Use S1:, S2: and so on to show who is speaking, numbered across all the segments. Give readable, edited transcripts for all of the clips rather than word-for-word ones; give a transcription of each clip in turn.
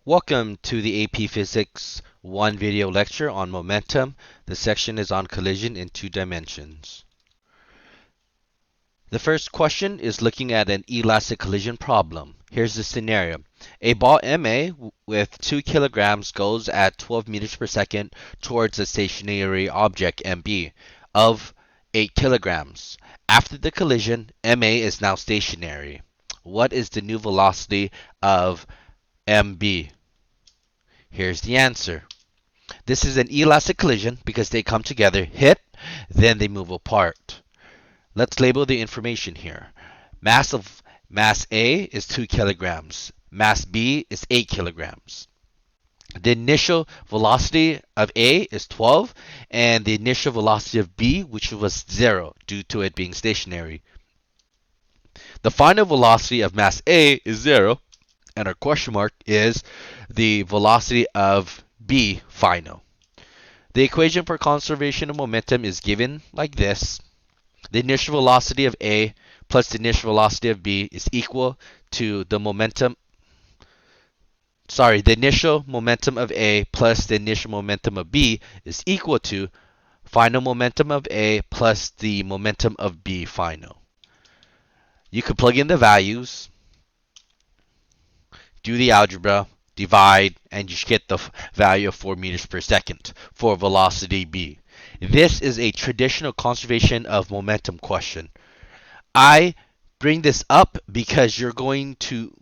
S1: Welcome to the AP Physics 1 video lecture on momentum. The section is on collision in 2 dimensions. The first question is looking at an elastic collision problem. Here's the scenario. A ball MA with 2 kilograms goes at 12 meters per second towards a stationary object MB of 8 kilograms. After the collision, MA is now stationary. What is the new velocity of MB? Here's the answer. This is an elastic collision because they come together, hit, then they move apart. Let's label the information here. Mass A is 2 kilograms. Mass B is 8 kilograms. The initial velocity of A is 12, and the initial velocity of B, which was 0 due to it being stationary. The final velocity of mass A is 0, and our question mark is the velocity of B final. The equation for conservation of momentum is given like this. The initial velocity of A plus the initial velocity of B is equal to the initial momentum of A plus the initial momentum of B is equal to final momentum of A plus the momentum of B final. You could plug in the values, do the algebra, divide, and you get the value of 4 meters per second for velocity B. This is a traditional conservation of momentum question. I bring this up because you're going to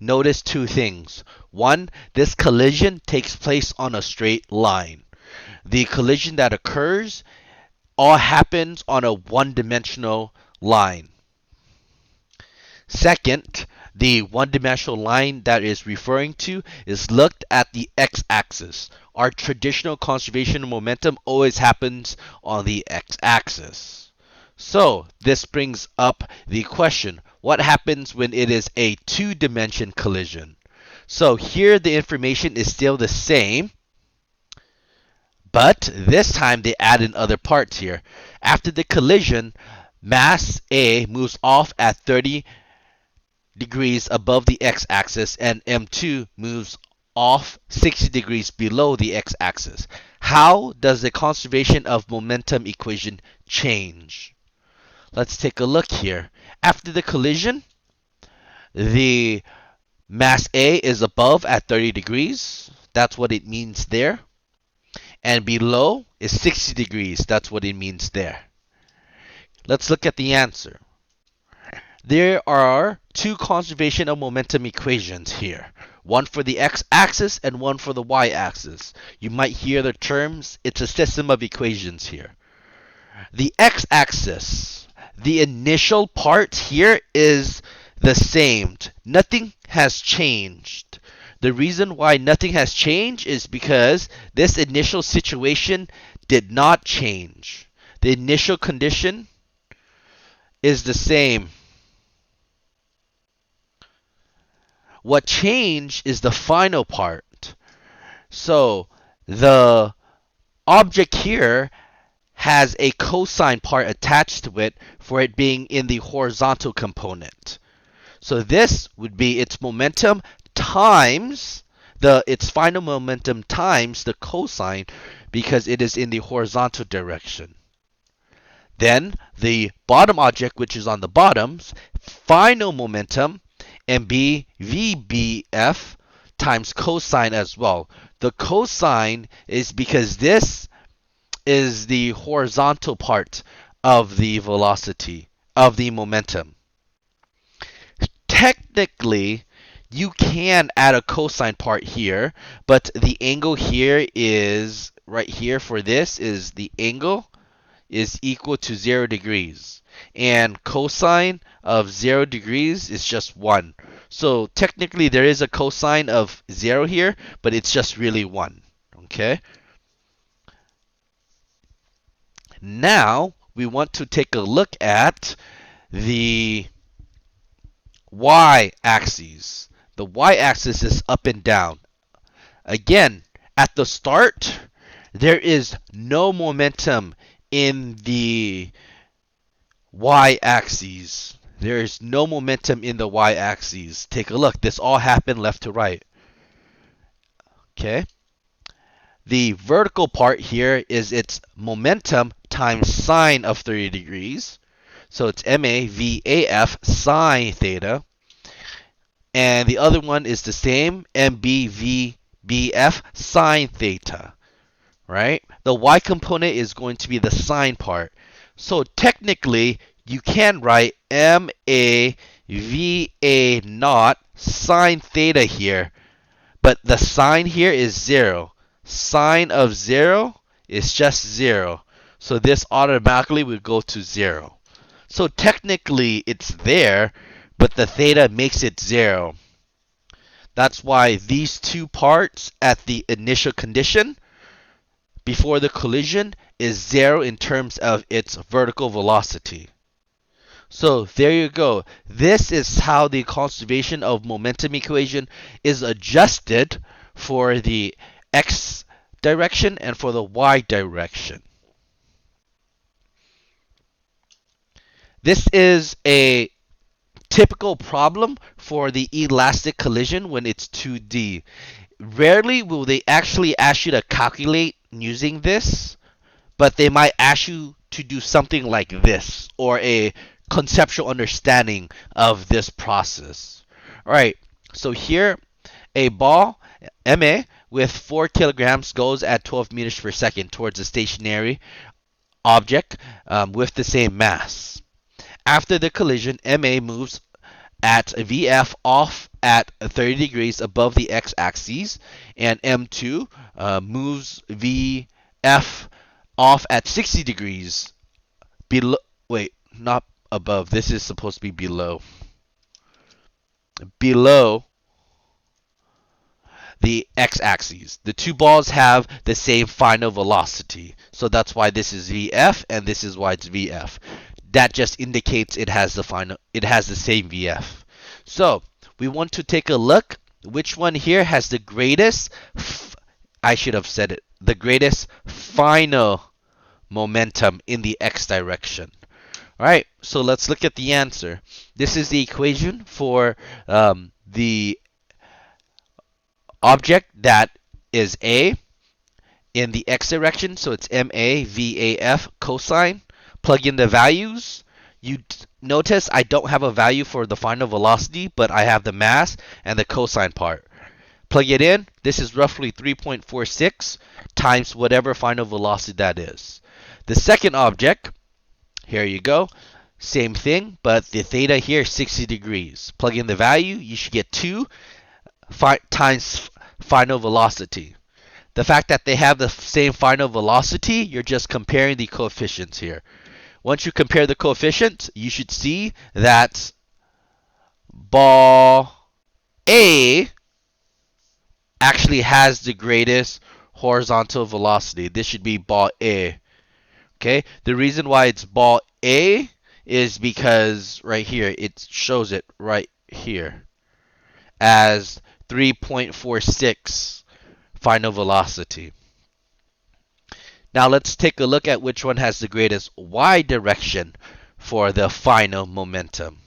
S1: notice two things. One, this collision takes place on a straight line. The collision that occurs all happens on a one-dimensional line. Second, the one-dimensional line that is referring to is looked at the x-axis. Our traditional conservation of momentum always happens on the x-axis. So this brings up the question, what happens when it is a two-dimension collision? So here the information is still the same, but this time they add in other parts here. After the collision, mass A moves off at 30 degrees above the x-axis and M2 moves off 60 degrees below the x-axis. How does the conservation of momentum equation change? Let's take a look here. After the collision, the mass A is above at 30 degrees. That's what it means there. And below is 60 degrees. That's what it means there. Let's look at the answer. There are two conservation of momentum equations here. One for the x-axis and one for the y-axis. You might hear the terms, it's a system of equations here. The x-axis, the initial part here is the same. Nothing has changed. The reason why nothing has changed is because this initial situation did not change. The initial condition is the same. What changed is the final part. So the object here has a cosine part attached to it for it being in the horizontal component. So this would be its momentum times its final momentum times the cosine because it is in the horizontal direction. Then the bottom object, which is on the bottom's final momentum, MB VBF times cosine as well. The cosine is because this is the horizontal part of the velocity, of the momentum. Technically, you can add a cosine part here, but the angle here is, right here for this, is the angle is equal to 0 degrees. And cosine of 0 degrees is just 1. So technically there is a cosine of 0 here, but it's just really 1. Okay? Now we want to take a look at the y-axis. The y-axis is up and down. Again, at the start, there is no momentum in the y-axis. There is no momentum in the y-axis. Take a look. This all happened left to right. Okay. The vertical part here is its momentum times sine of 30 degrees. So it's MA VAF sine theta. And the other one is the same, MB VBF sine theta, right? The y component is going to be the sine part. So technically, you can write MA VA naught sine theta here, but the sine here is 0. Sine of 0 is just 0. So this automatically would go to 0. So technically it's there, but the theta makes it 0. That's why these two parts at the initial condition before the collision is 0 in terms of its vertical velocity. So there you go. This is how the conservation of momentum equation is adjusted for the x direction and for the y direction. This is a typical problem for the elastic collision when it's 2D. Rarely will they actually ask you to calculate using this, but they might ask you to do something like this or a conceptual understanding of this process. All right, so here a ball MA with 4 kilograms goes at 12 meters per second towards a stationary object with the same mass. After the collision, MA moves at VF off at 30 degrees above the x-axis, and M2 moves VF off at 60 degrees below. Wait, not above. This is supposed to be below. Below the x-axis. The two balls have the same final velocity, so that's why this is VF and this is why it's VF. That just indicates it has the same VF. So we want to take a look which one here has the greatest I should have said it, the greatest final momentum in the x direction. All right, so let's look at the answer. This is the equation for the object that is A in the x direction, so it's MA VAF cosine. Plug in the values. You notice I don't have a value for the final velocity, but I have the mass and the cosine part. Plug it in. This is roughly 3.46 times whatever final velocity that is. The second object, here you go. Same thing, but the theta here is 60 degrees. Plug in the value. You should get 2 times final velocity. The fact that they have the same final velocity, you're just comparing the coefficients here. Once you compare the coefficients, you should see that ball A actually has the greatest horizontal velocity. This should be ball A. Okay? The reason why it's ball A is because right here, it shows it right here as 3.46 final velocity. Now let's take a look at which one has the greatest y direction for the final momentum.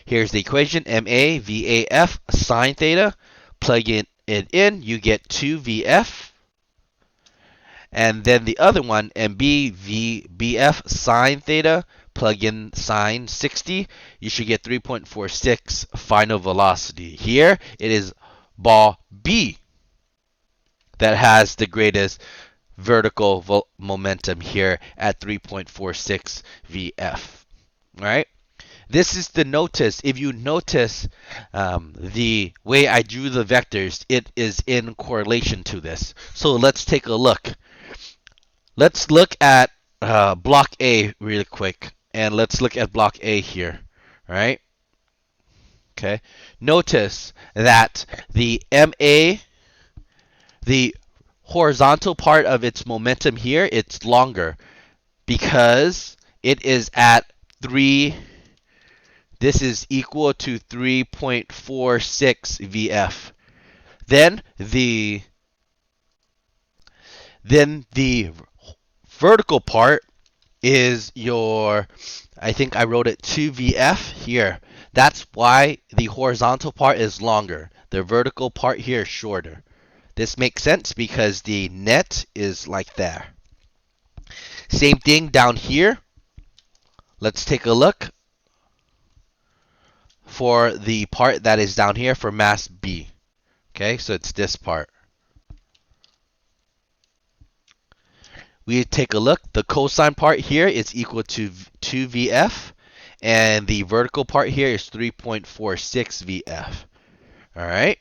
S1: Here's the equation, MA VAF sine theta. Plug it in, you get 2VF. And then the other one, MB VBF sine theta. Plug in sine 60. You should get 3.46 final velocity. Here it is ball B that has the greatest vertical momentum here at 3.46 VF. All right. This is the notice. If you notice the way I drew the vectors, it is in correlation to this. So let's take a look. Let's look at block A really quick. And let's look at block A here. All right. Okay. Notice that the MA, the horizontal part of its momentum here, it's longer because it is at 3. This is equal to 3.46 VF. Then the vertical part is your, I think I wrote it 2 VF here. That's why the horizontal part is longer. The vertical part here is shorter. This makes sense because the net is like there. Same thing down here. Let's take a look for the part that is down here for mass B. Okay, so it's this part. We take a look. The cosine part here is equal to 2VF, and the vertical part here is 3.46 VF. All right.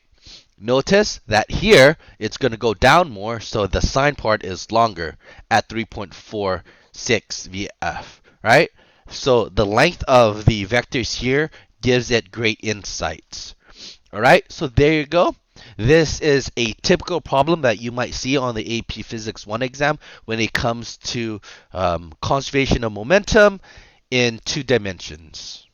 S1: Notice that here it's going to go down more, so the sine part is longer at 3.46 VF, right? So the length of the vectors here gives it great insights. All right, so there you go. This is a typical problem that you might see on the AP Physics 1 exam when it comes to conservation of momentum in 2 dimensions.